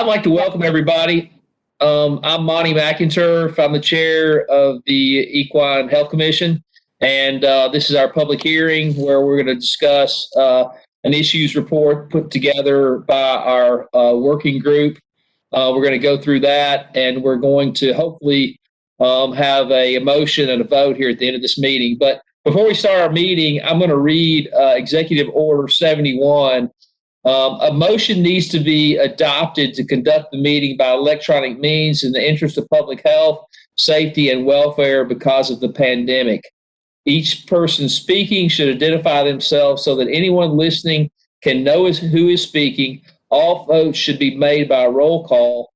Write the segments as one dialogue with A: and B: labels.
A: I'd like to welcome everybody. I'm Monty McInturf. I'm the chair of the Equine Health Commission, and this is our public hearing where we're going to discuss an issues report put together by our working group. We're going to go through that, and we're going to hopefully have a motion and a vote here at the end of this meeting. But before we start our meeting, I'm going to read Executive Order 71. A motion needs to be adopted to conduct the meeting by electronic means in the interest of public health, safety, and welfare because of the pandemic. Each person speaking should identify themselves so that anyone listening can know who is speaking. All votes should be made by a roll call.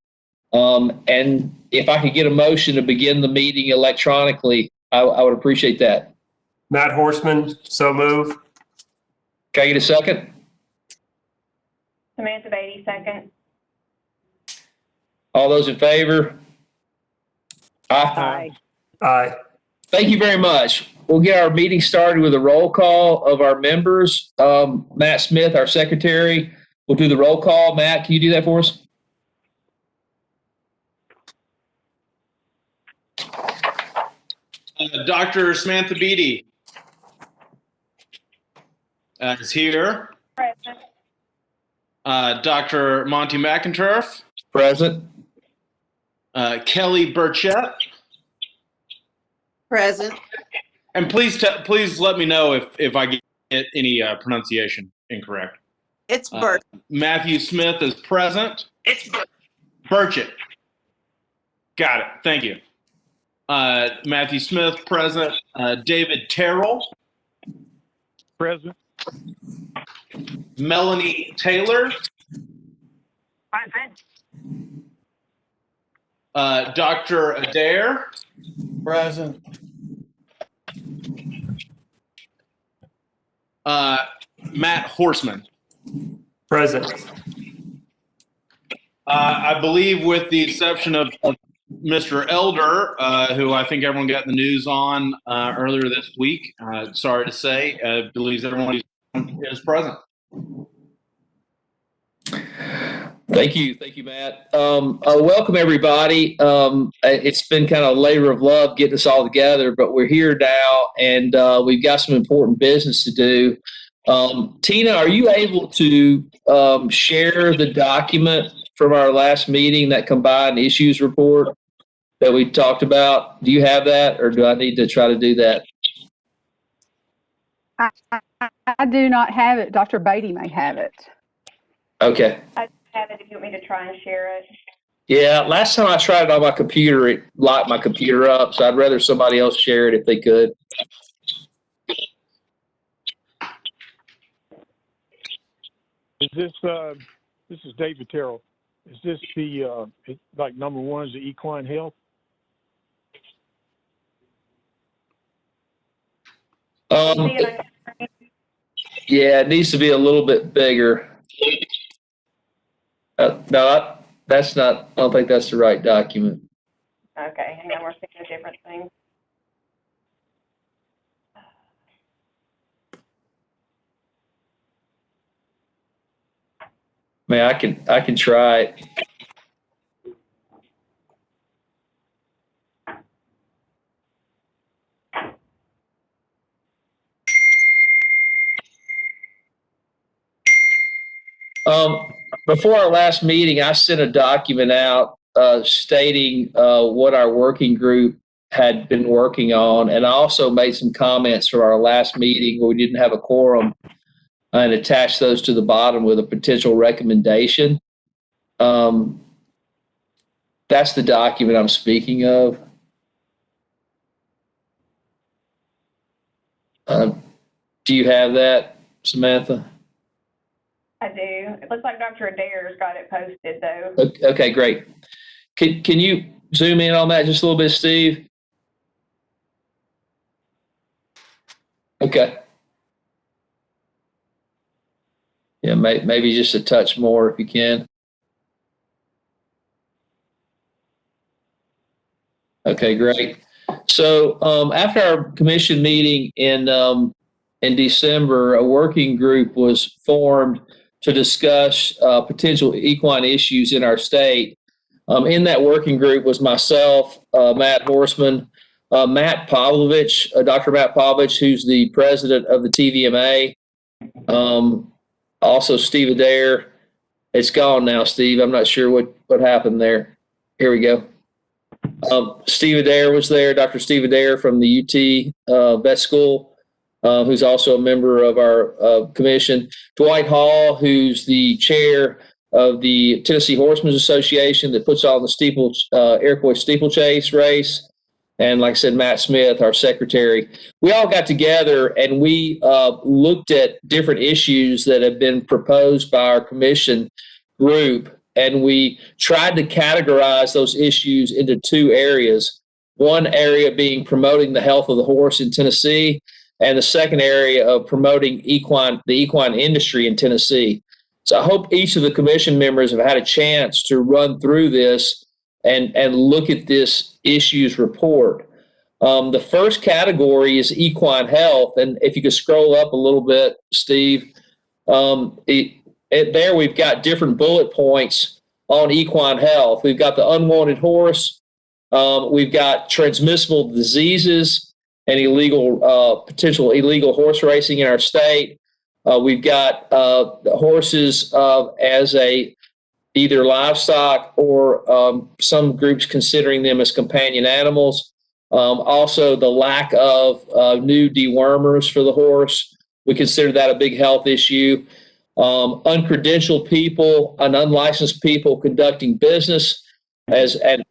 A: And if I could get a motion to begin the meeting electronically, I would appreciate that.
B: Matt Horseman, so move.
A: Can I get a second?
C: Samantha Beatty, second.
A: All those in favor? Aye.
B: Aye.
A: Thank you very much. We'll get our meeting started with a roll call of our members. Matt Smith, our secretary, will do the roll call. Matt, can you do that for us?
D: Dr. Samantha Beatty is here.
C: Present.
D: Dr. Monty McInturf.
A: Present.
D: Kelly Burchett.
E: Present.
D: And please let me know if I get any pronunciation incorrect.
E: It's Bert.
D: Matthew Smith is present.
E: It's
D: Burchett. Got it. Thank you. Matthew Smith, present. David Terrell.
F: Present.
D: Melanie Taylor.
C: Present.
D: Dr. Adair.
F: Present.
D: Matt Horseman.
B: Present.
D: I believe with the exception of Mr. Elder, who I think everyone got the news on earlier this week, sorry to say, believes everyone is present.
A: Thank you, Matt. Welcome everybody. It's been kind of a labor of love getting us all together, but we're here now, and we've got some important business to do. Tina, are you able to share the document from our last meeting, that combined issues report that we talked about? Do you have that, or do I need to try to do that?
G: I do not have it. Dr. Beatty may have it.
A: Okay.
C: I have it if you want me to try and share it.
A: Yeah, last time I tried it on my computer, it locked my computer up, so I'd rather somebody else share it if they could.
F: Is this is David Terrell. Is this the like number one is the equine health?
A: Yeah, it needs to be a little bit bigger. No, that's not. I don't think that's the right document.
C: Okay, hang on, we're thinking of different things.
A: I mean, I can try it. Before our last meeting, I sent a document out stating what our working group had been working on, and I also made some comments from our last meeting where we didn't have a quorum, and attached those to the bottom with a potential recommendation. That's the document I'm speaking of. Do you have that, Samantha?
C: I do. It looks like Dr. Adair's got it posted, though.
A: Okay, great. Can you zoom in on that just a little bit, Steve? Okay. Yeah, maybe just a touch more if you can. Okay, great. So after our commission meeting in December, a working group was formed to discuss potential equine issues in our state. In that working group was myself, Matt Horseman, Matt Pavlovich, Dr. Matt Pavlovich, who's the president of the TVMA. Also Steve Adair. It's gone now, Steve. I'm not sure what happened there. Here we go. Steve Adair was there, Dr. Steve Adair from the UT Vet School, who's also a member of our commission. Dwight Hall, who's the chair of the Tennessee Horsemen's Association that puts on the Iroquois steeplechase race. And like I said, Matt Smith, our secretary. We all got together and we looked at different issues that have been proposed by our commission group. And we tried to categorize those issues into two areas. One area being promoting the health of the horse in Tennessee, and the second area of promoting the equine industry in Tennessee. So I hope each of the commission members have had a chance to run through this and look at this issues report. The first category is equine health. And if you could scroll up a little bit, Steve, there we've got different bullet points on equine health. We've got the unwanted horse. We've got transmissible diseases and potential illegal horse racing in our state. We've got the horses as either livestock or some groups considering them as companion animals. Also, the lack of new dewormers for the horse. We consider that a big health issue. Uncredentialed people and unlicensed people conducting business and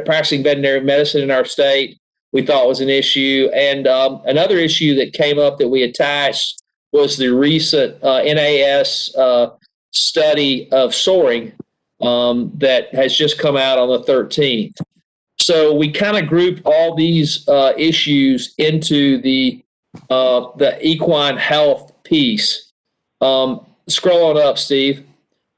A: practicing veterinary medicine in our state, we thought was an issue. And another issue that came up that we attached was the recent NAS study of soaring that has just come out on the 13th. So we kind of grouped all these issues into the equine health piece. Scroll on up, Steve.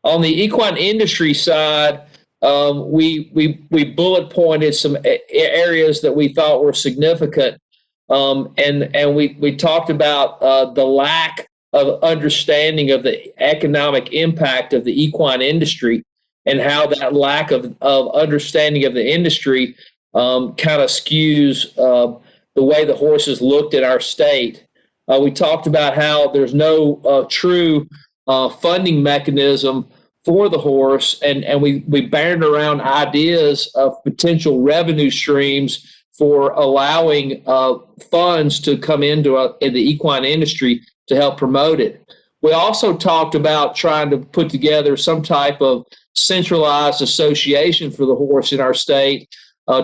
A: On the equine industry side, we bullet pointed some areas that we thought were significant, and we talked about the lack of understanding of the economic impact of the equine industry and how that lack of understanding of the industry kind of skews the way the horses looked at our state. We talked about how there's no true funding mechanism for the horse, and we bandied around ideas of potential revenue streams for allowing funds to come into the equine industry to help promote it. We also talked about trying to put together some type of centralized association for the horse in our state.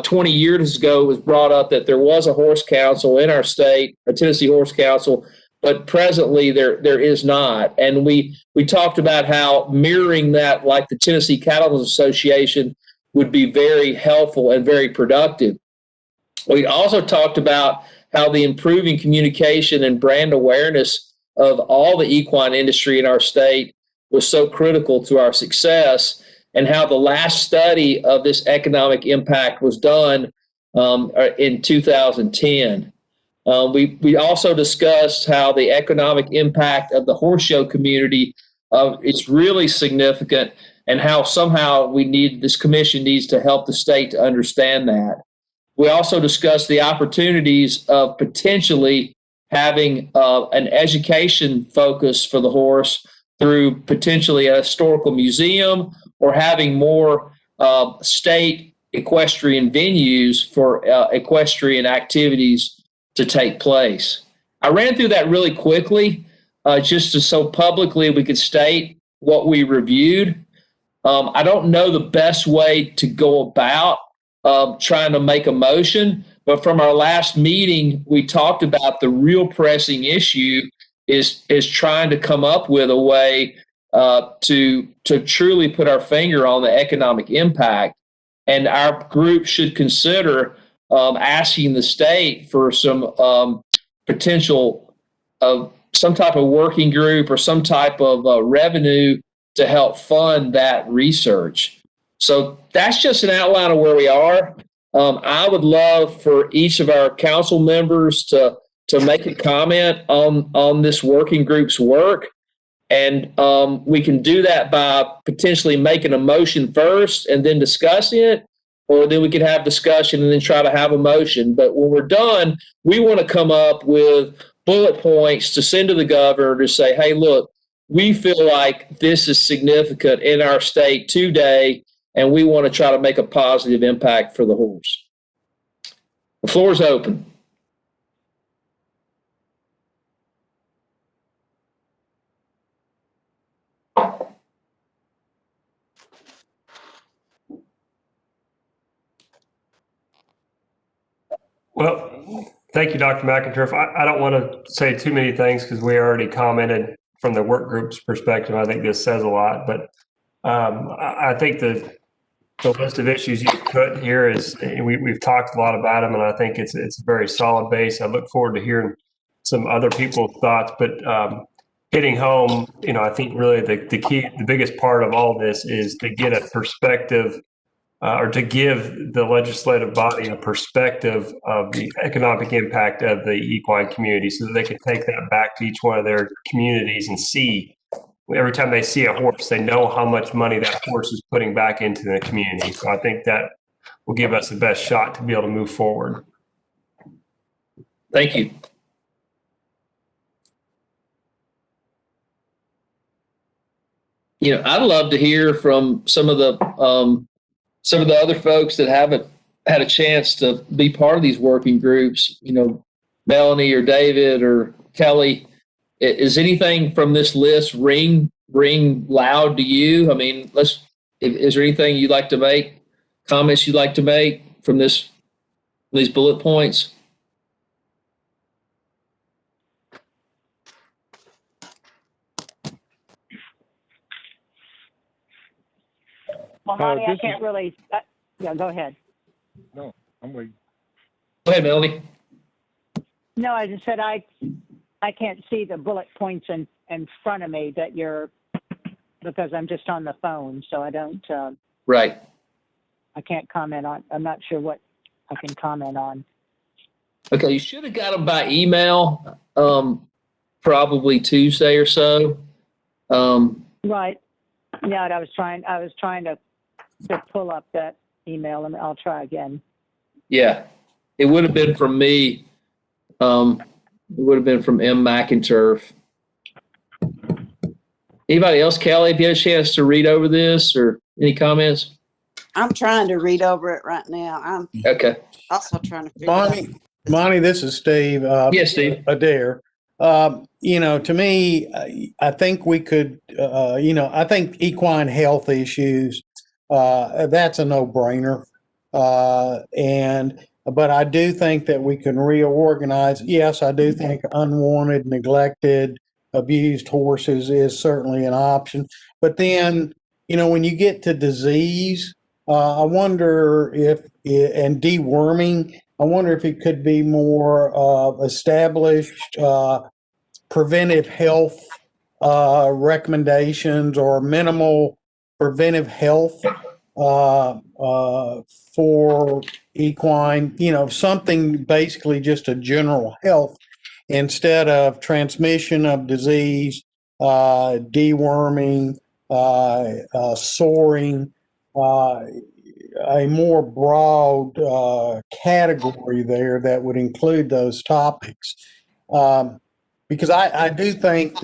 A: 20 years ago, it was brought up that there was a horse council in our state, a Tennessee Horse Council, but presently there is not. And we talked about how mirroring that, like the Tennessee Cattlemen's Association, would be very helpful and very productive. We also talked about how the improving communication and brand awareness of all the equine industry in our state was so critical to our success, and how the last study of this economic impact was done in 2010. We also discussed how the economic impact of the horse show community is really significant, and how somehow this commission needs to help the state to understand that. We also discussed the opportunities of potentially having an education focus for the horse through potentially a historical museum, or having more state equestrian venues for equestrian activities to take place. I ran through that really quickly, just so publicly we could state what we reviewed. I don't know the best way to go about trying to make a motion, but from our last meeting, we talked about the real pressing issue is trying to come up with a way to truly put our finger on the economic impact. And our group should consider asking the state for some potential of some type of working group or some type of revenue to help fund that research. So that's just an outline of where we are. I would love for each of our council members to make a comment on this working group's work. And we can do that by potentially making a motion first and then discussing it, or then we could have discussion and then try to have a motion. But when we're done, we want to come up with bullet points to send to the governor to say, hey, look, we feel like this is significant in our state today, and we want to try to make a positive impact for the horse. The floor is open.
B: Well, thank you, Dr. McInturf. I don't want to say too many things because we already commented from the work group's perspective. I think this says a lot, but I think the list of issues you put here is we've talked a lot about them, and I think it's a very solid base. I look forward to hearing some other people's thoughts, but hitting home, I think really the key, the biggest part of all this is to get a perspective or to give the legislative body a perspective of the economic impact of the equine community so that they can take that back to each one of their communities and see every time they see a horse, they know how much money that horse is putting back into the community. So I think that will give us the best shot to be able to move forward.
A: Thank you. I'd love to hear from some of the other folks that haven't had a chance to be part of these working groups. Melanie or David or Kelly. Is anything from this list ring loud to you? I mean, is there anything you'd like to make, comments you'd like to make from these bullet points?
C: Well, honey, I
F: this
C: can't really, yeah, go ahead.
F: No, I'm waiting.
A: Go ahead, Melanie.
C: No, I just said I can't see the bullet points in front of me because I'm just on the phone, so I don't,
A: Right.
C: I can't comment on, I'm not sure what I can comment on.
A: Okay, you should have got them by email, probably Tuesday or so.
C: Right. Yeah, and I was trying to pull up that email, and I'll try again.
A: Yeah, it would have been from me. It would have been from M. McInturf. Anybody else, Kelly, have you had a chance to read over this or any comments?
E: I'm trying to read over it right now. I'm
A: Okay.
E: also trying to figure out.
H: Monty, this is Steve.
A: Yes, Steve.
H: Adair. To me, I think we could, I think equine health issues, that's a no-brainer. But I do think that we can reorganize. Yes, I do think unwanted, neglected, abused horses is certainly an option. But then, when you get to disease, I wonder and deworming, I wonder if it could be more established preventive health recommendations or minimal preventive health for equine, something basically just a general health instead of transmission of disease, deworming, soring, a more broad category there that would include those topics. Because I do think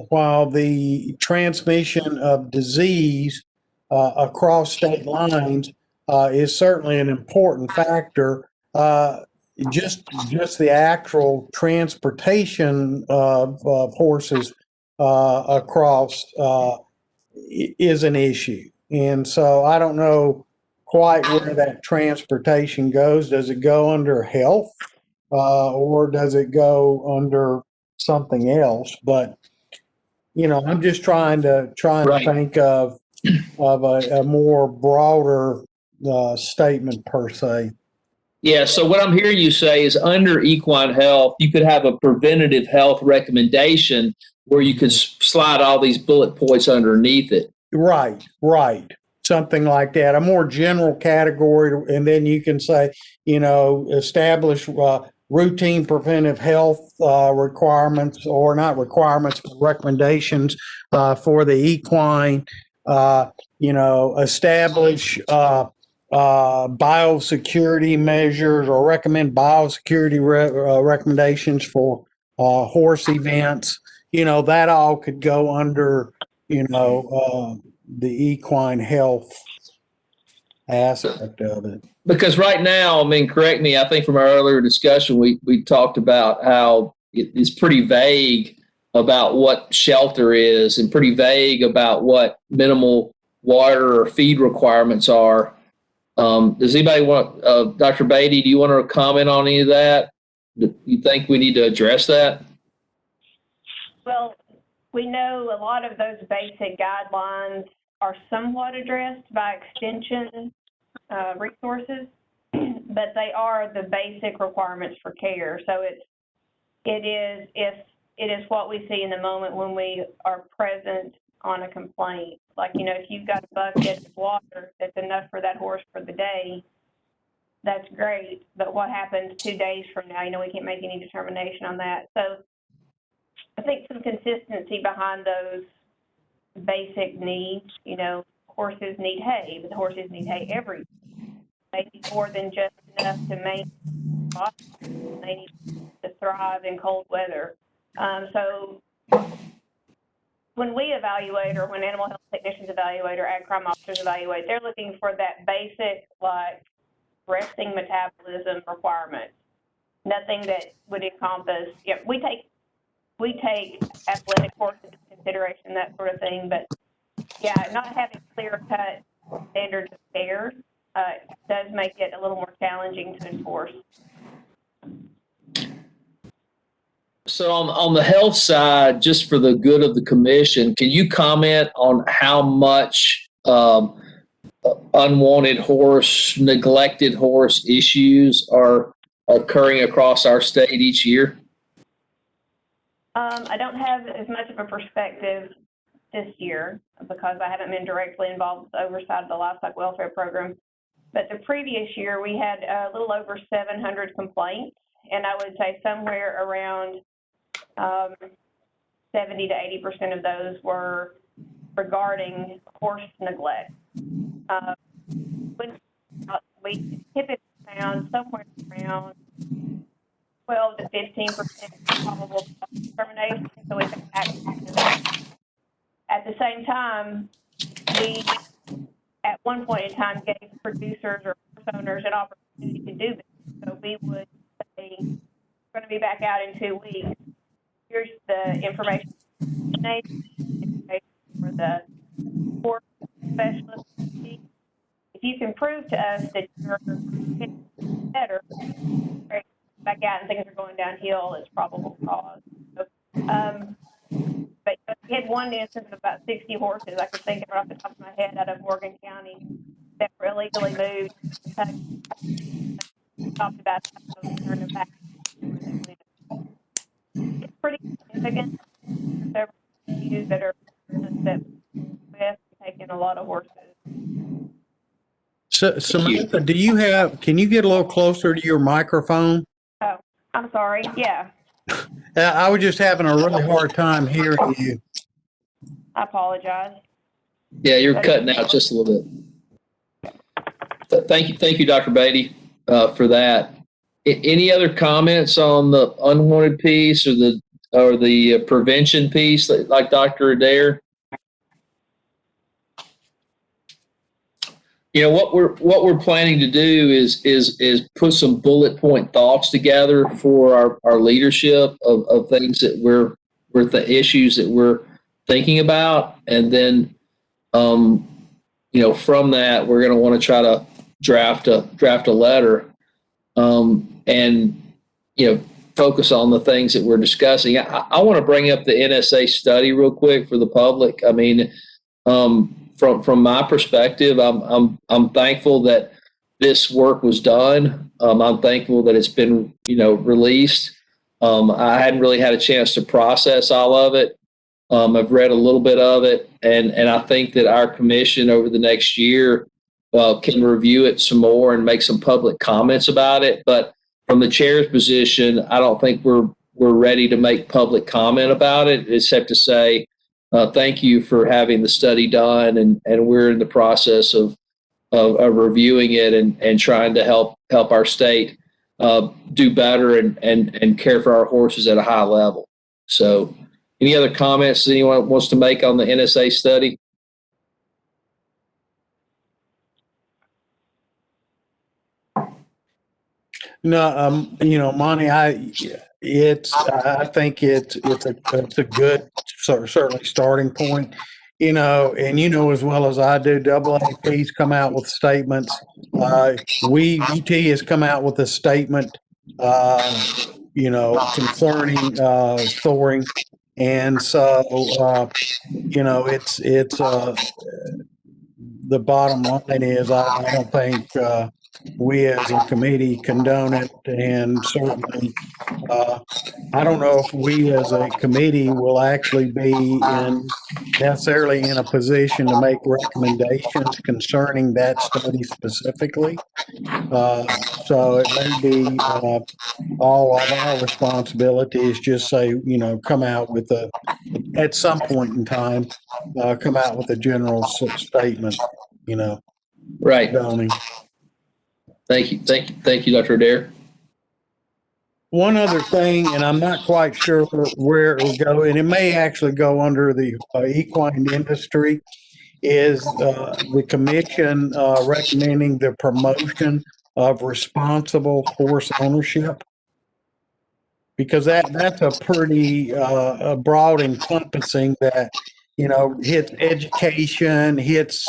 H: while the transmission of disease across state lines is certainly an important factor, just the actual transportation of horses across is an issue. And so I don't know quite where that transportation goes. Does it go under health or does it go under something else? But, I'm just trying to
A: Right.
H: think of a more broader statement per se.
A: Yeah, so what I'm hearing you say is under equine health, you could have a preventative health recommendation where you could slide all these bullet points underneath it.
H: Right. Something like that, a more general category. And then you can say, establish routine preventive health requirements, or not requirements, but recommendations for the equine. Establish biosecurity measures, or recommend biosecurity recommendations for horse events. That all could go under, the equine health aspect of it.
A: Because right now, I mean, correct me, I think from our earlier discussion, we talked about how it's pretty vague about what shelter is and pretty vague about what minimal water or feed requirements are. Does anybody want, Dr. Beatty, do you want to comment on any of that? Do you think we need to address that?
I: Well, we know a lot of those basic guidelines are somewhat addressed by extension resources, but they are the basic requirements for care. So it is what we see in the moment when we are present on a complaint. Like, if you've got a bucket of water that's enough for that horse for the day, that's great. But what happens 2 days from now? We can't make any determination on that. So I think some consistency behind those basic needs. Horses need hay, but horses need hay every day. Maybe more than just enough to maintain body. They need to thrive in cold weather. So when we evaluate, or when animal health technicians evaluate, or ag crime officers evaluate, they're looking for that basic, like, resting metabolism requirement. Nothing that would encompass, we take athletic horses into consideration, that sort of thing, but not having clear-cut standards of care does make it a little more challenging to enforce.
A: So on the health side, just for the good of the commission, can you comment on how much unwanted horse, neglected horse issues are occurring across our state each year?
I: I don't have as much of a perspective this year because I haven't been directly involved with the oversight of the livestock welfare program. But the previous year, we had a little over 700 complaints, and I would say somewhere around 70 to 80% of those were regarding horse neglect. We typically found somewhere around 12 to 15% probable termination, so we took action. At the same time, we, at one point in time, gave producers or horse owners an opportunity to do this. So we would say, we're going to be back out in 2 weeks. Here's the information for the horse specialist. If you can prove to us that you're better, back out and things are going downhill, it's probable cause. So, but we had one instance of about 60 horses, I could think of right off the top of my head, out of Morgan County that were illegally moved. Talked about turning back. It's pretty significant. Several issues that are that with taking a lot of horses.
H: So, Samantha, can you get a little closer to your microphone?
I: Oh, I'm sorry. Yeah.
H: I was just having a really hard time hearing you.
I: I apologize.
A: Yeah, you're cutting out just a little bit. Thank you, Dr. Beatty, for that. Any other comments on the unwanted piece or the prevention piece, like Dr. Adair? What we're planning to do is put some bullet point thoughts together for our leadership of things that we're the issues that we're thinking about, and then from that we're going to want to try to draft a letter and focus on the things that we're discussing. I want to bring up the NSA study real quick for the public. I mean, from my perspective, I'm thankful that this work was done. I'm thankful that it's been released. I hadn't really had a chance to process all of it. I've read a little bit of it, and I think that our commission over the next year can review it some more and make some public comments about it. But from the chair's position, I don't think we're ready to make public comment about it, except to say thank you for having the study done, and we're in the process of reviewing it and trying to help our state do better and care for our horses at a high level. So, any other comments anyone wants to make on the NSA study?
H: No, Monty, I think it's a good certainly starting point. And as well as I do, AAP's come out with statements. UT has come out with a statement, concerning thoring, and so it's the bottom line is I don't think we as a committee condone it, and certainly I don't know if we as a committee will actually be necessarily in a position to make recommendations concerning that study specifically. So it may be all of our responsibility is just say, come out with at some point in time, come out with a general statement,
A: Right.
H: condoning.
A: Thank you, Dr. Adair.
H: One other thing, and I'm not quite sure where it will go, and it may actually go under the equine industry, is the commission recommending the promotion of responsible horse ownership. Because that's a pretty broad encompassing that, hits education, hits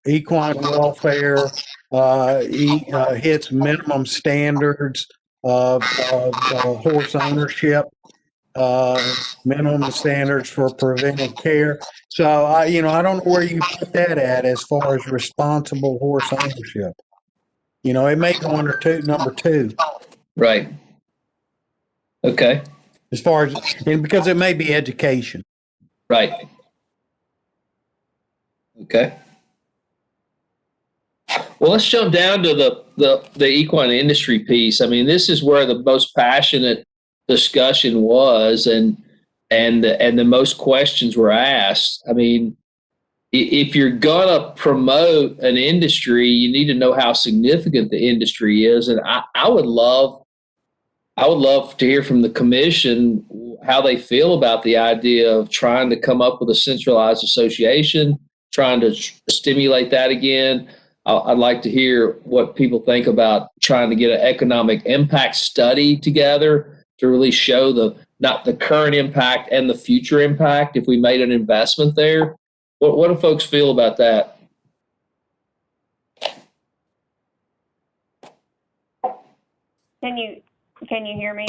H: equine welfare, hits minimum standards of horse ownership, minimum standards for preventive care. So I don't know where you put that at as far as responsible horse ownership. It may go under number two.
A: Right. Okay.
H: As far as, and because it may be education.
A: Right. Okay. Well, let's jump down to the equine industry piece. I mean, this is where the most passionate discussion was, and the most questions were asked. I mean, if you're gonna promote an industry, you need to know how significant the industry is, and I would love to hear from the commission how they feel about the idea of trying to come up with a centralized association, trying to stimulate that again. I'd like to hear what people think about trying to get an economic impact study together to really show not the current impact and the future impact if we made an investment there. What do folks feel about that?
I: Can you hear me?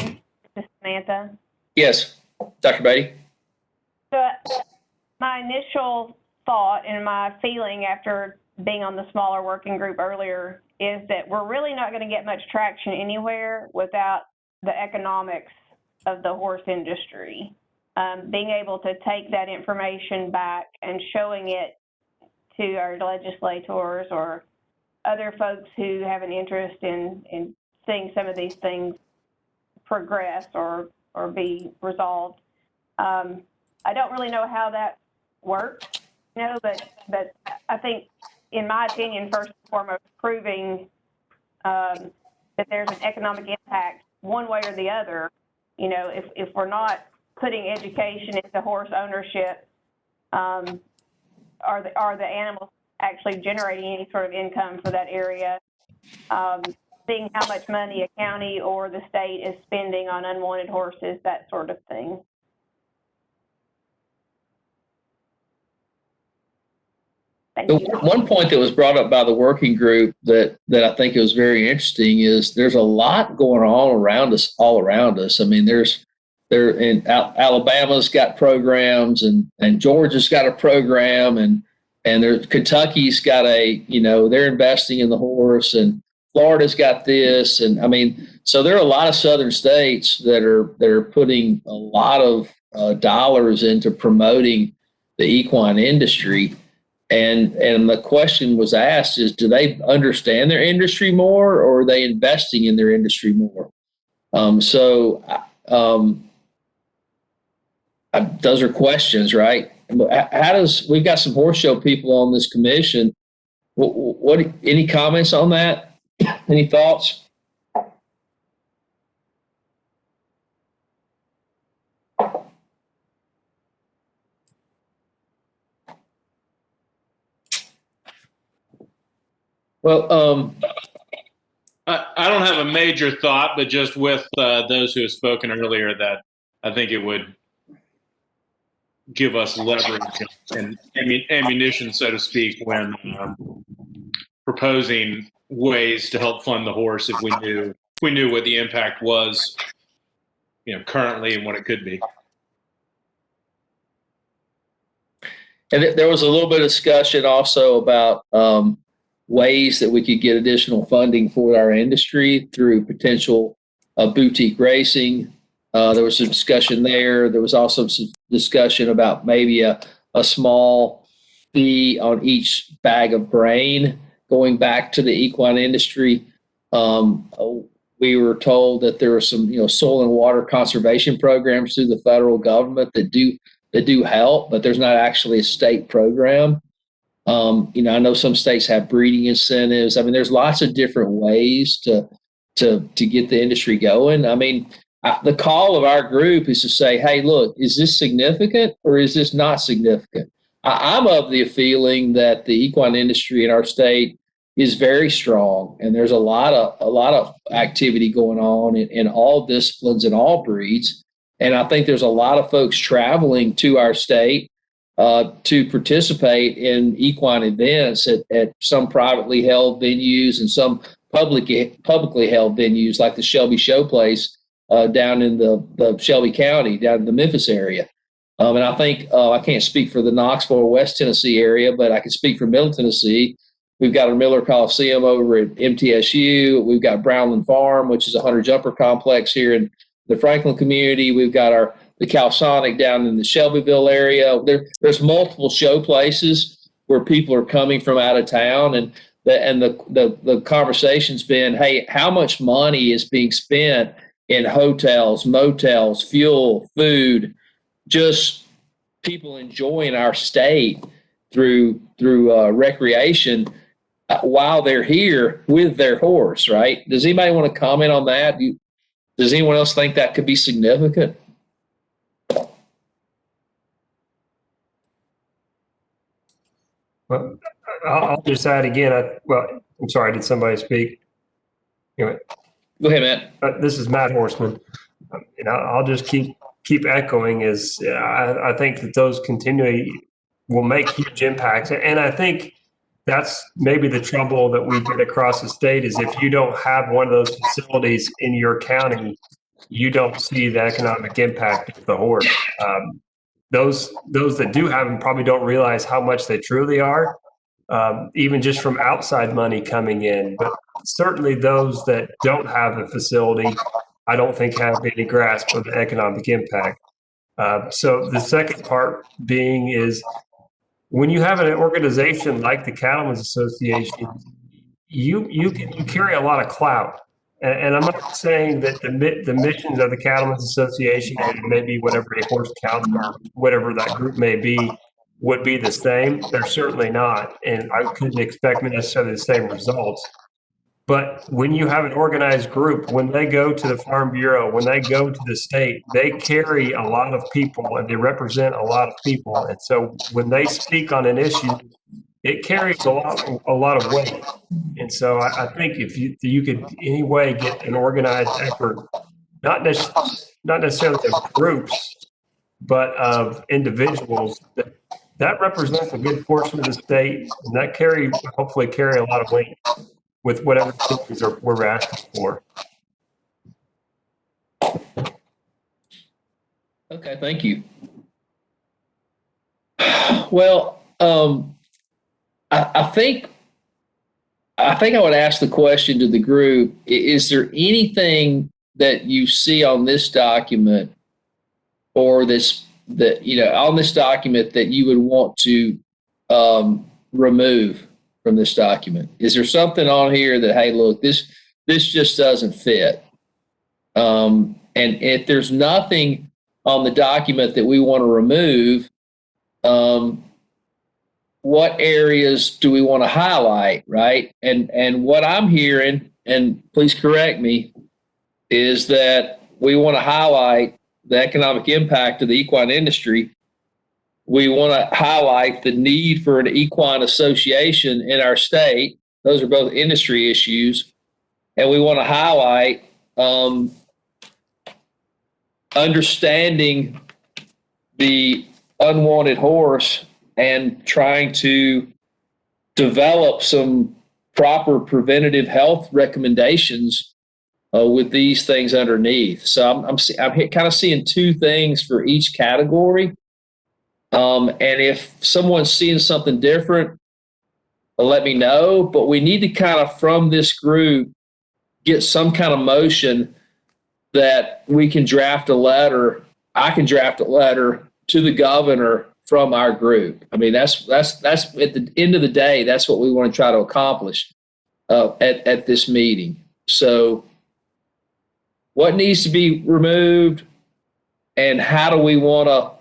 I: This is Samantha.
A: Yes, Dr. Beatty.
I: So my initial thought and my feeling after being on the smaller working group earlier is that we're really not going to get much traction anywhere without the economics of the horse industry. Being able to take that information back and showing it to our legislators or other folks who have an interest in seeing some of these things progress or be resolved. I don't really know how that works, but I think, in my opinion, first and foremost, proving that there's an economic impact one way or the other. If we're not putting education into horse ownership, are the animals actually generating any sort of income for that area? Seeing how much money a county or the state is spending on unwanted horses, that sort of thing.
A: One point that was brought up by the working group that I think is very interesting is there's a lot going on all around us. I mean, Alabama's got programs and Georgia's got a program and Kentucky's got they're investing in the horse, and Florida's got this. And I mean, so there are a lot of southern states that are putting a lot of dollars into promoting the equine industry. And the question was asked is, do they understand their industry more, or are they investing in their industry more? Those are questions, right? We've got some horse show people on this commission. What any comments on that? Any thoughts? Well,
D: I don't have a major thought, but just with those who have spoken earlier, that I think it would give us leverage and ammunition, so to speak, when proposing ways to help fund the horse if we knew what the impact was, currently and what it could be.
A: and there was a little bit of discussion also about ways that we could get additional funding for our industry through potential boutique racing. There was some discussion there. There was also some discussion about maybe a small fee on each bag of grain going back to the equine industry. We were told that there are some, soil and water conservation programs through the federal government that do help, but there's not actually a state program. I know some states have breeding incentives. I mean, there's lots of different ways to get the industry going. I mean, the call of our group is to say, hey, look, is this significant or is this not significant? I'm of the feeling that the equine industry in our state is very strong, and there's a lot of activity going on in all disciplines and all breeds. And I think there's a lot of folks traveling to our state to participate in equine events at some privately held venues and some publicly held venues like the Shelby Showplace down in the Shelby County, down in the Memphis area. And I think I can't speak for the Knoxville or West Tennessee area, but I can speak for Middle Tennessee. We've got our Miller Coliseum over at MTSU. We've got Brownland Farm, which is a hunter jumper complex here in the Franklin community. We've got the Calsonic down in the Shelbyville area. There's multiple show places where people are coming from out of town, and the conversation's been, hey, how much money is being spent in hotels, motels, fuel, food, just people enjoying our state through recreation while they're here with their horse, right? Does anybody want to comment on that? Does anyone else think that could be significant?
B: Well, I'll just add again. I'm sorry. Did somebody speak? Anyway,
A: Go ahead, Matt.
B: this is Matt Horseman. I'll just keep echoing. I think that those continually will make huge impacts, and I think that's maybe the trouble that we get across the state is if you don't have one of those facilities in your county, you don't see the economic impact of the horse. Those that do have them probably don't realize how much they truly are, even just from outside money coming in. But certainly those that don't have a facility, I don't think have any grasp of the economic impact. So the second part being is when you have an organization like the Cattlemen's Association, you carry a lot of clout. And I'm not saying that the missions of the Cattlemen's Association and maybe whatever a horse council or whatever that group may be would be the same. They're certainly not. And I couldn't expect necessarily the same results. But when you have an organized group, when they go to the Farm Bureau, when they go to the state, they carry a lot of people and they represent a lot of people. And so when they speak on an issue, it carries a lot of weight. And so I think if you could anyway get an organized effort, not necessarily of groups, but of individuals that represents a good portion of the state, and that hopefully carry a lot of weight with whatever things we're asking for.
A: Okay, thank you. Well, I think I would ask the question to the group: is there anything that you see on this document, or on this document that you would want to remove from this document? Is there something on here that, hey, look, this just doesn't fit? And if there's nothing on the document that we want to remove, what areas do we want to highlight, right? And what I'm hearing, and please correct me, is that we want to highlight the economic impact of the equine industry. We want to highlight the need for an equine association in our state. Those are both industry issues. And we want to highlight understanding the unwanted horse and trying to develop some proper preventative health recommendations with these things underneath. So I'm kind of seeing two things for each category. And if someone's seeing something different, let me know. But we need to kind of, from this group, get some kind of motion that we can draft a letter. I can draft a letter to the governor from our group. I mean, that's at the end of the day, that's what we want to try to accomplish at this meeting. So what needs to be removed and how do we want to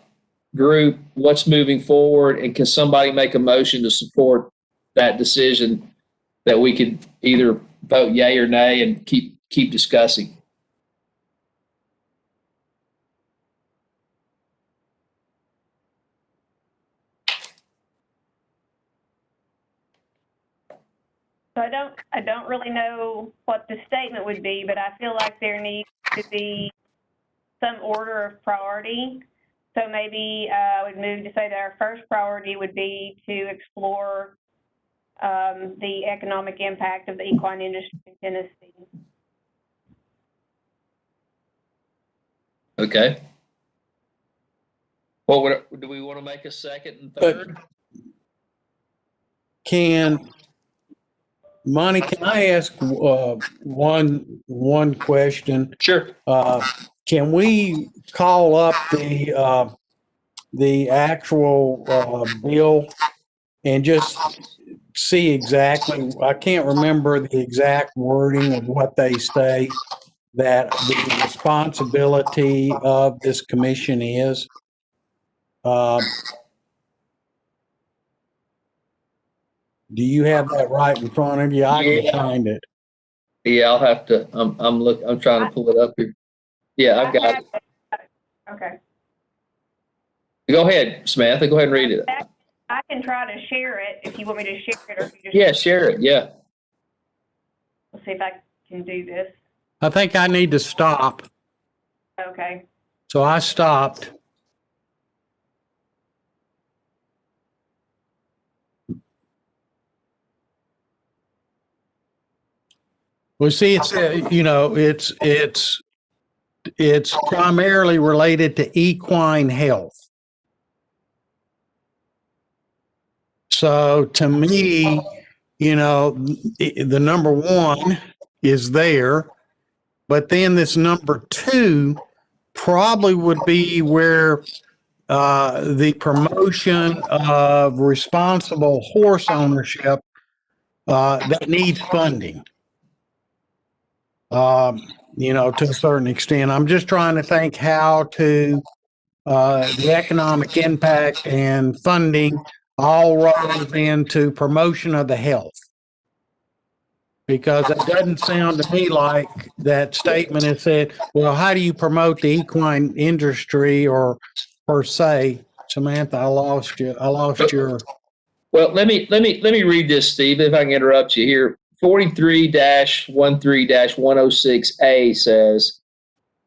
A: group what's moving forward, and can somebody make a motion to support that decision that we could either vote yay or nay and keep discussing?
I: So I don't really know what the statement would be, but I feel like there needs to be some order of priority. So maybe I would move to say that our first priority would be to explore the economic impact of the equine industry in Tennessee.
A: Okay. Well, do we want to make a second and third?
H: Monty, can I ask one question?
A: Sure.
H: Can we call up the actual bill and just see exactly? I can't remember the exact wording of what they say that the responsibility of this commission is. Do you have that right in front of you? I can find it.
A: Yeah, I'll have to. I'm trying to pull it up here. Yeah, I've got it.
I: Okay.
A: Go ahead, Samantha. Go ahead and read it.
I: I can try to share it if you want me to share it, or if you just.
A: Yeah, share it. Yeah.
I: Let's see if I can do this.
H: I think I need to stop.
I: Okay.
H: So I stopped. Well, see, it's primarily related to equine health. So to me, the number one is there, but then this number two probably would be where the promotion of responsible horse ownership that needs funding. To a certain extent. I'm just trying to think how to the economic impact and funding all rolls into promotion of the health. Because it doesn't sound to me like that statement has said, well, how do you promote the equine industry or per se? Samantha, I lost you. I lost your.
A: Well, let me read this, Steve, if I can interrupt you here. 43-13-106A says,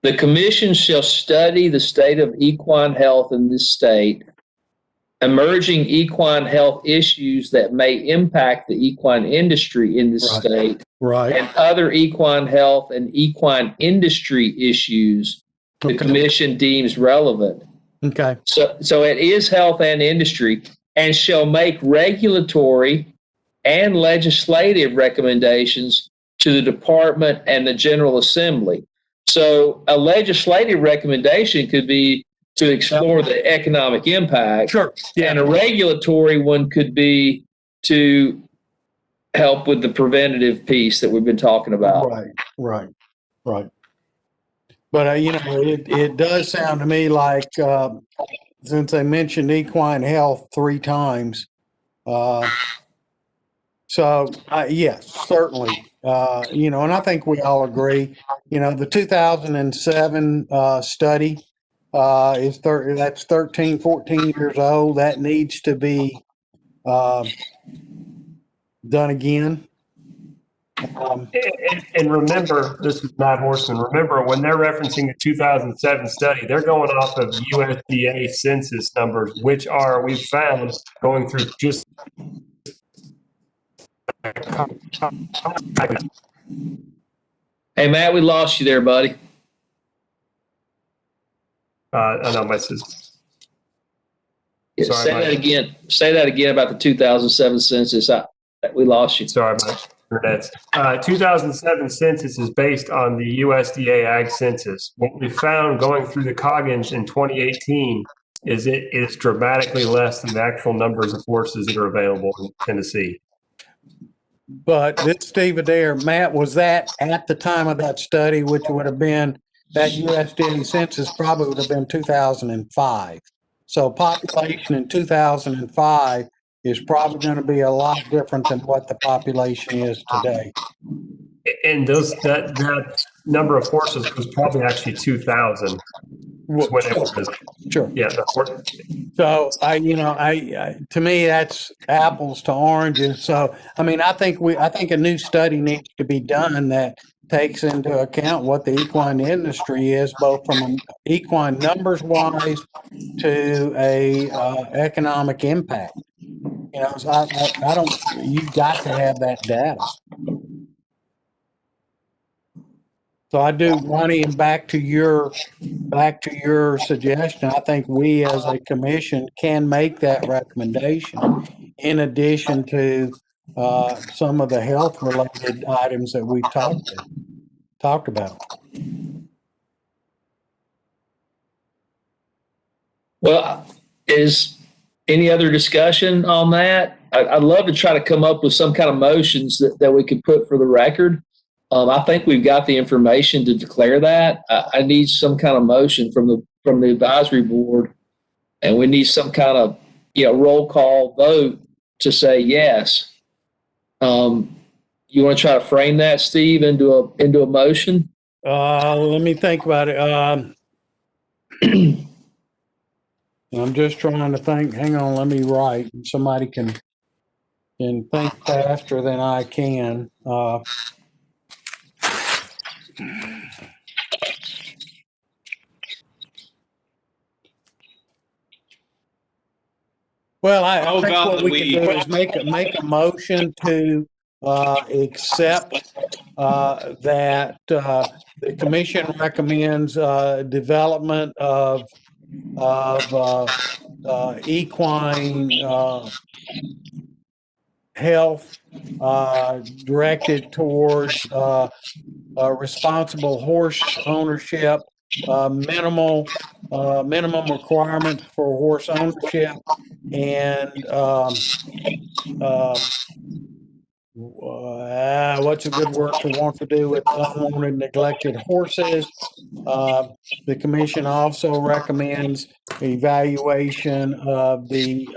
A: the commission shall study the state of equine health in this state, emerging equine health issues that may impact the equine industry in this state, and other equine health and equine industry issues the commission deems relevant.
H: Okay.
A: So it is health and industry, and shall make regulatory and legislative recommendations to the department and the General Assembly. So a legislative recommendation could be to explore the economic impact.
H: Sure. Yeah.
A: And a regulatory one could be to help with the preventative piece that we've been talking about.
H: Right. But, it does sound to me like, since they mentioned equine health 3 times, yes, certainly, and I think we all agree, the 2007, study, that's 13, 14 years old. That needs to be, done again.
B: And remember, this is Matt Horseman. Remember, when they're referencing the 2007 study, they're going off of USDA census numbers, which are, we've found, going through just
A: Hey, Matt, we lost you there, buddy.
B: I know my system.
A: Yeah,
B: Sorry,
A: say
B: Mike.
A: that again. Say that again about the 2007 census. We lost you.
B: Sorry, my internet's. 2007 census is based on the USDA Ag Census. What we found going through the Coggins in 2018 is it is dramatically less than the actual numbers of horses that are available in Tennessee.
H: But this Steve Adair, Matt, was that at the time of that study, which would have been, that USDA census probably would have been 2005. So population in 2005 is probably going to be a lot different than what the population is today.
B: And that number of horses was probably actually 2,000.
H: Sure.
B: Yeah.
H: So to me, that's apples to oranges. So, I think a new study needs to be done that takes into account what the equine industry is, both from an equine numbers wise to a economic impact. So I don't, you've got to have that data. So I do, Ronnie, and back to your suggestion, I think we as a commission can make that recommendation in addition to some of the health related items that we've talked about.
A: Well, is any other discussion on that? I'd love to try to come up with some kind of motions that we could put for the record. I think we've got the information to declare that. I need some kind of motion from the advisory board, and we need some kind of roll call vote to say yes. You want to try to frame that, Steve, into a motion?
H: Let me think about it. I'm just trying to think. Hang on, let me write. Somebody can think faster than I can. Well, I think what we can do is make a motion to accept that the commission recommends development of equine health directed towards responsible horse ownership, minimum requirements for horse ownership, and what's a good word to want to do with unwanted neglected horses. The commission also recommends evaluation of the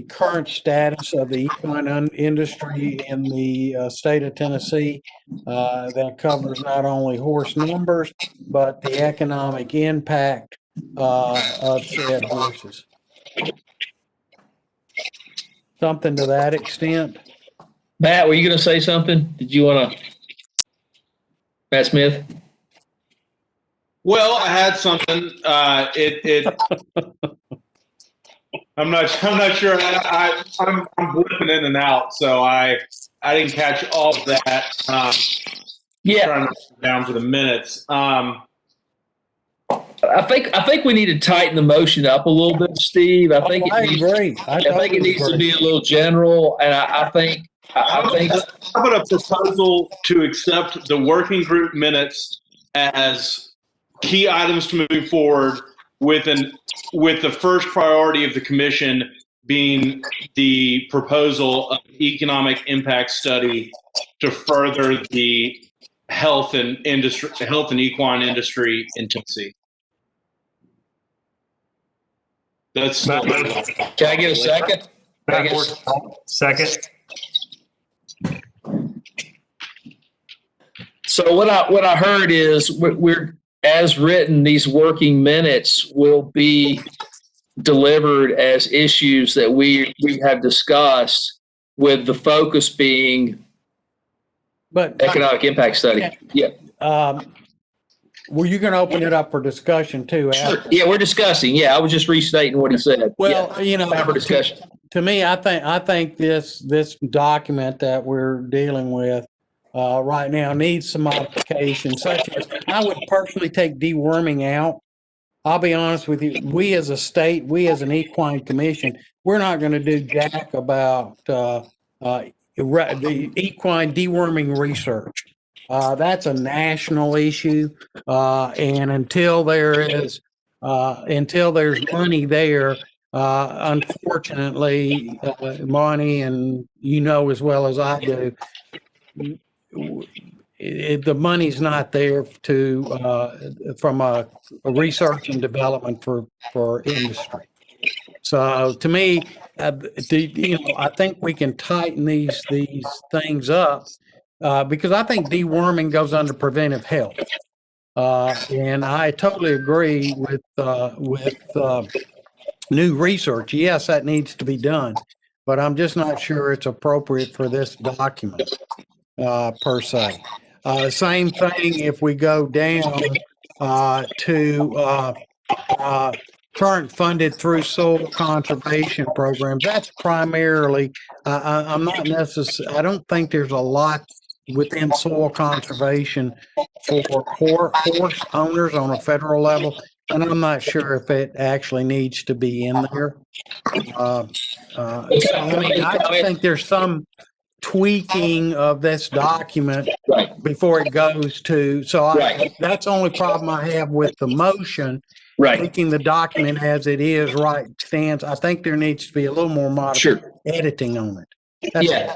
H: current status of the equine industry in the state of Tennessee that covers not only horse numbers, but the economic impact of said horses. Something to that extent.
A: Matt, were you going to say something? Did you want to? Matt Smith?
D: Well, I had something. I'm not sure. I'm blipping in and out, so I didn't catch all of that.
A: Yeah,
D: trying to write down to the minutes.
A: I think we need to tighten the motion up a little bit, Steve. I think
H: I agree.
A: I think it needs to be a little general, and I think.
D: How about a proposal to accept the working group minutes as key items to move forward with the first priority of the commission being the proposal of economic impact study to further the health and equine industry in Tennessee. That's still.
A: Can I get a second?
B: Matt Horstman, second.
A: So what I heard is we're as written, these working minutes will be delivered as issues that we have discussed, with the focus being
H: But,
A: economic impact study. Yeah.
H: were you going to open it up for discussion too?
A: Sure.
H: After?
A: Yeah, we're discussing. Yeah, I was just restating what he said.
H: Well,
A: Yeah.
H: you know,
A: Time for discussion.
H: to me, I think this document that we're dealing with right now needs some modification, such as I would personally take deworming out. I'll be honest with you. We as a state, we as an equine commission, we're not going to do jack about the equine deworming research. That's a national issue, and until there's money there, unfortunately, Monty, and you know as well as I do, the money's not there from a research and development for industry. So to me, I think we can tighten these things up because I think deworming goes under preventive health, and I totally agree with new research. Yes, that needs to be done, but I'm just not sure it's appropriate for this document per se. Same thing if we go down to current funded through soil conservation programs. That's primarily, I'm not necessarily, I don't think there's a lot within soil conservation for horse owners on a federal level, and I'm not sure if it actually needs to be in there. So, I mean, I think there's some tweaking of this document
A: Right.
H: before it goes to,
A: Right.
H: that's the only problem I have with the motion.
A: Right.
H: Taking the document as it is stands. I think there needs to be a little more
A: Sure.
H: editing on it. That's all.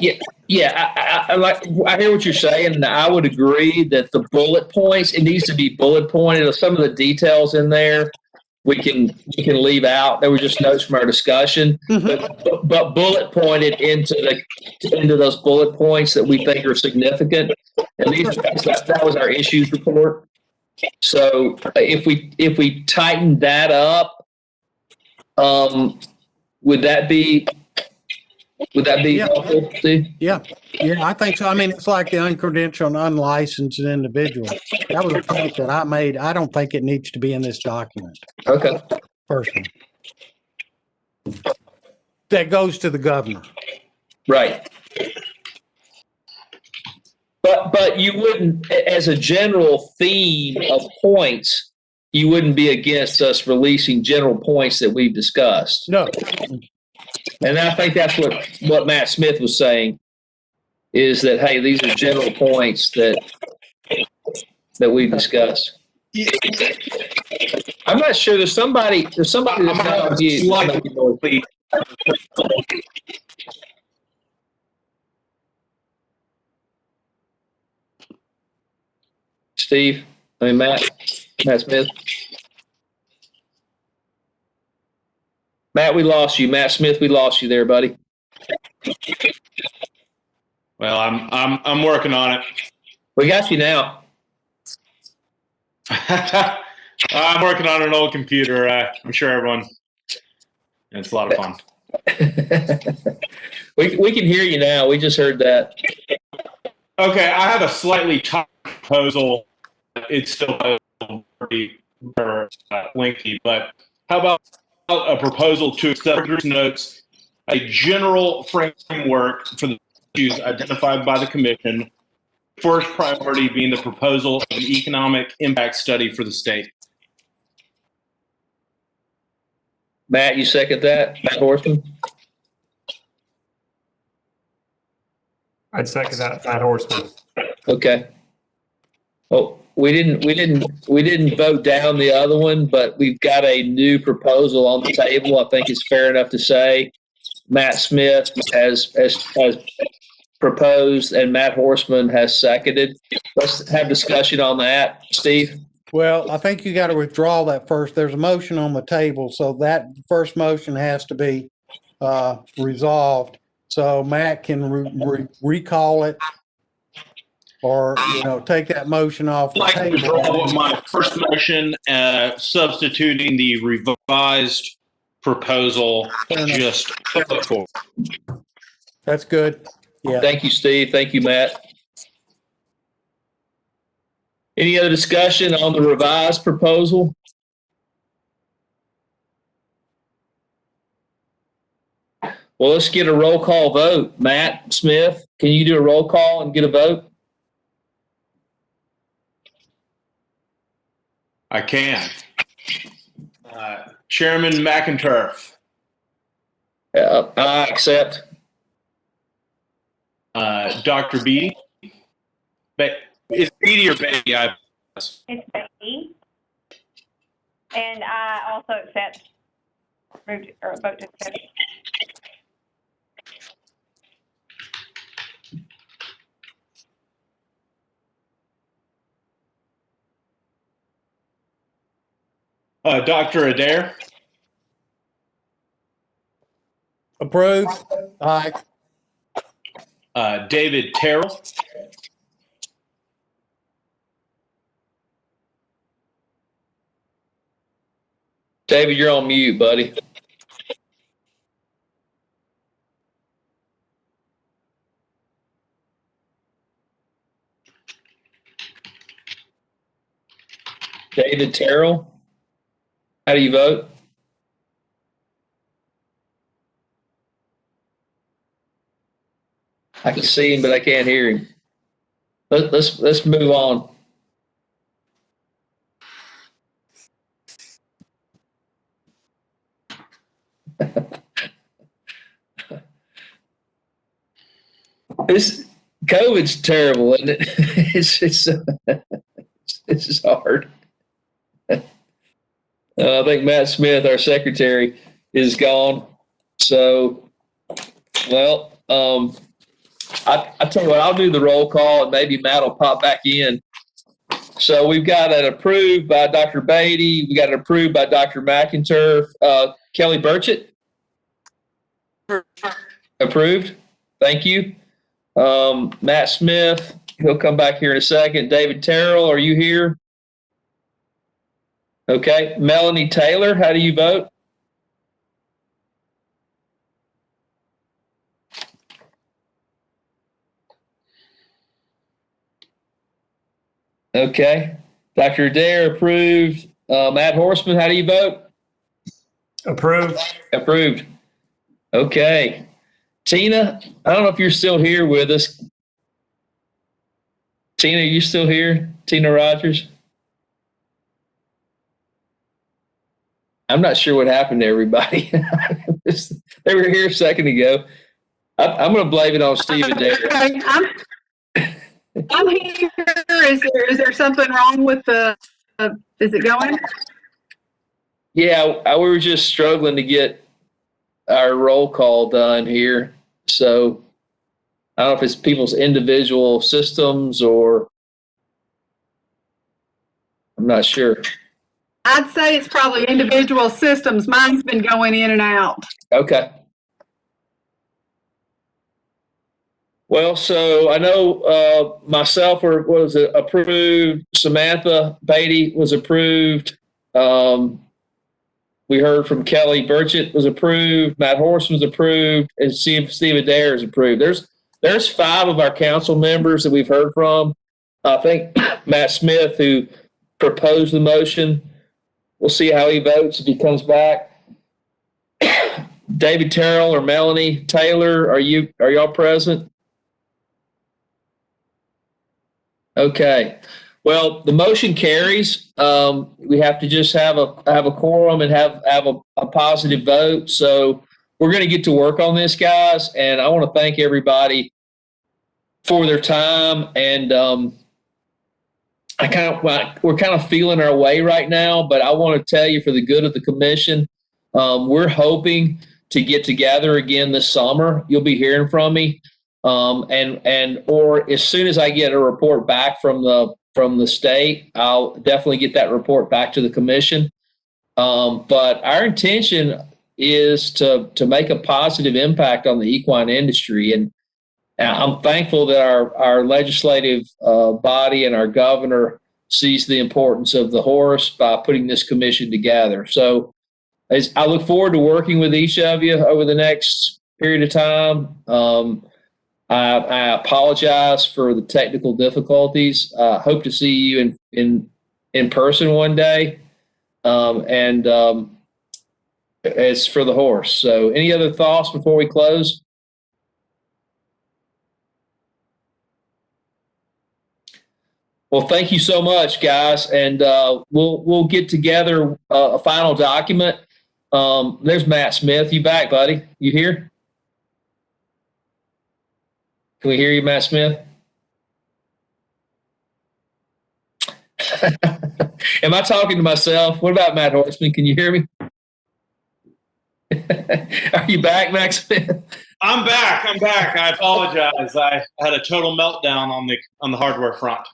A: I hear what you're saying, and I would agree that the bullet points, it needs to be bullet pointed. Some of the details in there we can leave out. They were just notes from our discussion, but bullet pointed into those bullet points that we think are significant. And that was our issues report. So if we tighten that up, would that be helpful, Steve?
H: Yeah, I think so. I mean, it's like the uncredentialed and unlicensed individual. That was a point that I made. I don't think it needs to be in this document,
A: Okay.
H: personally. That goes to the governor.
A: Right. But you wouldn't, as a general theme of points, you wouldn't be against us releasing general points that we've discussed.
H: No.
A: And I think that's what Matt Smith was saying, is that, hey, these are general points that we've discussed. I'm not sure. There's somebody that's not on mute. Steve, Matt Smith. Matt, we lost you. Matt Smith, we lost you there, buddy.
D: Well, I'm working on it.
A: We got you now.
D: I'm working on an old computer. I'm sure everyone. It's a lot of fun.
A: We can hear you now. We just heard that.
D: Okay, I have a slightly tough proposal. It's still very lengthy, but how about a proposal to accept group notes, a general framework for the issues identified by the commission, first priority being the proposal of an economic impact study for the state.
A: Matt, you second that? Matt Horstman?
B: I'd second that, Matt Horstman.
A: Okay. Oh, we didn't vote down the other one, but we've got a new proposal on the table. I think it's fair enough to say. Matt Smith has proposed and Matt Horseman has seconded. Let's have discussion on that. Steve?
H: Well, I think you got to withdraw that first. There's a motion on the table, so that first motion has to be resolved. So Matt can recall it or, take that motion off
D: I'd
H: the
D: like to
H: table.
D: withdraw my first motion, substituting the revised proposal just for.
H: That's good. Yeah.
A: Thank you, Steve. Thank you, Matt. Any other discussion on the revised proposal? Well, let's get a roll call vote. Matt Smith, can you do a roll call and get a vote?
D: I can. Chairman McInturf,
A: I accept.
D: Dr. Beatty. It's Beatty or Beatty?
I: It's Beatty. And I also accept, or vote to accept.
D: Dr. Adair.
H: Approved. Aye.
D: David Terrell.
A: David, you're on mute, buddy. David Terrell, how do you vote? I can see him, but I can't hear him. Let's move on. This COVID's terrible, isn't it? This is hard. I think Matt Smith, our secretary, is gone. So, well, I tell you what, I'll do the roll call and maybe Matt will pop back in. So we've got it approved by Dr. Beatty. We got it approved by Dr. McInturf. Kelly Burchett? Approved. Thank you. Matt Smith, he'll come back here in a second. David Terrell, are you here? Okay. Melanie Taylor, how do you vote? Okay. Dr. Adair, approved. Matt Horseman, how do you vote?
B: Approved.
A: Approved. Okay. Tina, I don't know if you're still here with us. Tina, are you still here? Tina Rogers? I'm not sure what happened to everybody. They were here a second ago. I'm going to blame it on Steve Adair.
G: Okay, I'm here. Is there something wrong with the, is it going?
A: Yeah, we were just struggling to get our roll call done here. So I don't know if it's people's individual systems or I'm not sure.
G: I'd say it's probably individual systems. Mine's been going in and out.
A: Okay. Well, so I know myself was approved. Samantha Beatty was approved. We heard from Kelly Burchett was approved. Matt Horseman was approved, and Steve Adair is approved. There's 5 of our council members that we've heard from. I think Matt Smith, who proposed the motion, we'll see how he votes if he comes back. David Terrell or Melanie Taylor, are y'all present? Okay. Well, the motion carries. We have to just have a quorum and have a positive vote. So we're going to get to work on this, guys. And I want to thank everybody for their time. And we're kind of feeling our way right now. But I want to tell you, for the good of the commission, we're hoping to get together again this summer. You'll be hearing from me. Or as soon as I get a report back from the state, I'll definitely get that report back to the commission. But our intention is to make a positive impact on the equine industry. And I'm thankful that our legislative body and our governor sees the importance of the horse by putting this commission together. So I look forward to working with each of you over the next period of time. I apologize for the technical difficulties. Hope to see you in person one day. It's for the horse. So any other thoughts before we close? Well, thank you so much, guys. And we'll get together a final document. There's Matt Smith. You back, buddy? You here? Can we hear you, Matt Smith? Am I talking to myself? What about Matt Horseman? Can you hear me? Are you back, Matt Smith?
D: I'm back. I apologize. I had a total meltdown on the hardware front.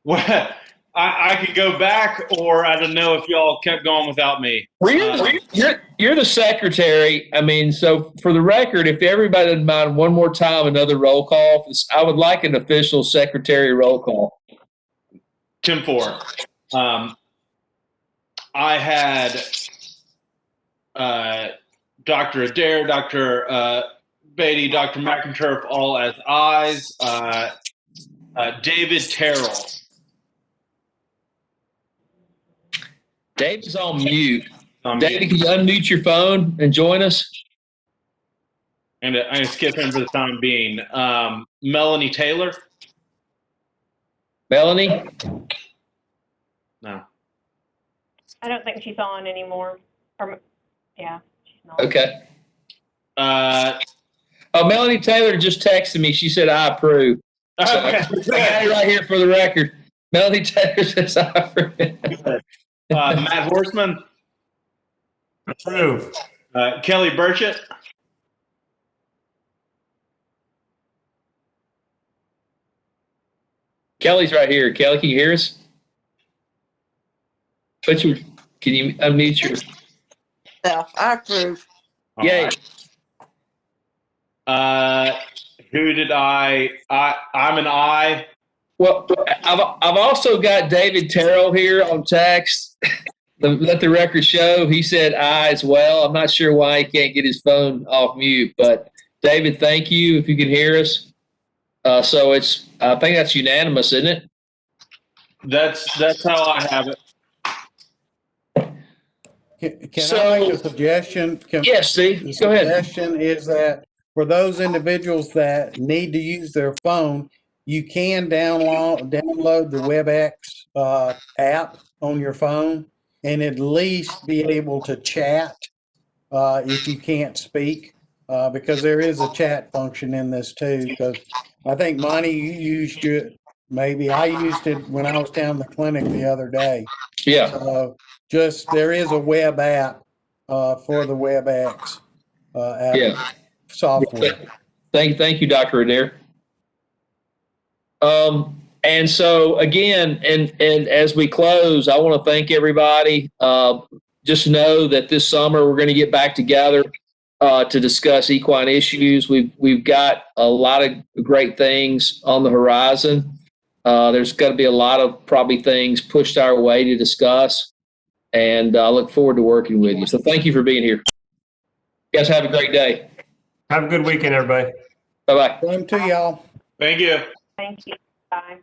D: Well, I could go back, or I don't know if y'all kept going without me.
A: You're the secretary. I mean, so for the record, if everybody doesn't mind one more time, another roll call, I would like an official secretary roll call.
D: Tim Ford. I had Dr. Adair, Dr. Beatty, Dr. McInturf all as ayes. David Terrell.
A: David's on mute. David, can you unmute your phone and join us?
D: And I'm going to skip him for the time being. Melanie Taylor.
A: Melanie?
D: No.
I: I don't think she's on anymore. Yeah, she's not.
A: Okay. Melanie Taylor just texted me. She said, I approve. So
D: Okay.
A: I got it right here for the record. Melanie Taylor says, I approve.
D: Matt Horseman.
B: Approve.
D: Kelly Burchett.
A: Kelly's right here. Kelly, can you hear us? Can you unmute your?
E: I approve.
A: Yay.
D: Who did I'm an I.
A: Well, I've also got David Terrell here on text. Let the record show. He said I as well. I'm not sure why he can't get his phone off mute, but David, thank you if you can hear us. So I think that's unanimous, isn't it?
D: That's how I have it.
H: Can I make a suggestion?
A: Yes, Steve.
H: The
A: Go ahead.
H: suggestion is that for those individuals that need to use their phone, you can download the WebEx app on your phone and at least be able to chat if you can't speak, because there is a chat function in this too. Because I think, Monty, you used it. Maybe I used it when I was down the clinic the other day.
A: Yeah.
H: So there is a web app for the WebEx app
A: Yeah.
H: software.
A: Thank you, Dr. Adair. And so again, and as we close, I want to thank everybody. Just know that this summer we're going to get back together to discuss equine issues. We've got a lot of great things on the horizon. There's going to be a lot of probably things pushed our way to discuss, and I look forward to working with you. So thank you for being here. You guys have a great day.
B: Have a good weekend, everybody.
A: Bye-bye.
H: Same to y'all.
D: Thank you.
I: Thank you. Bye.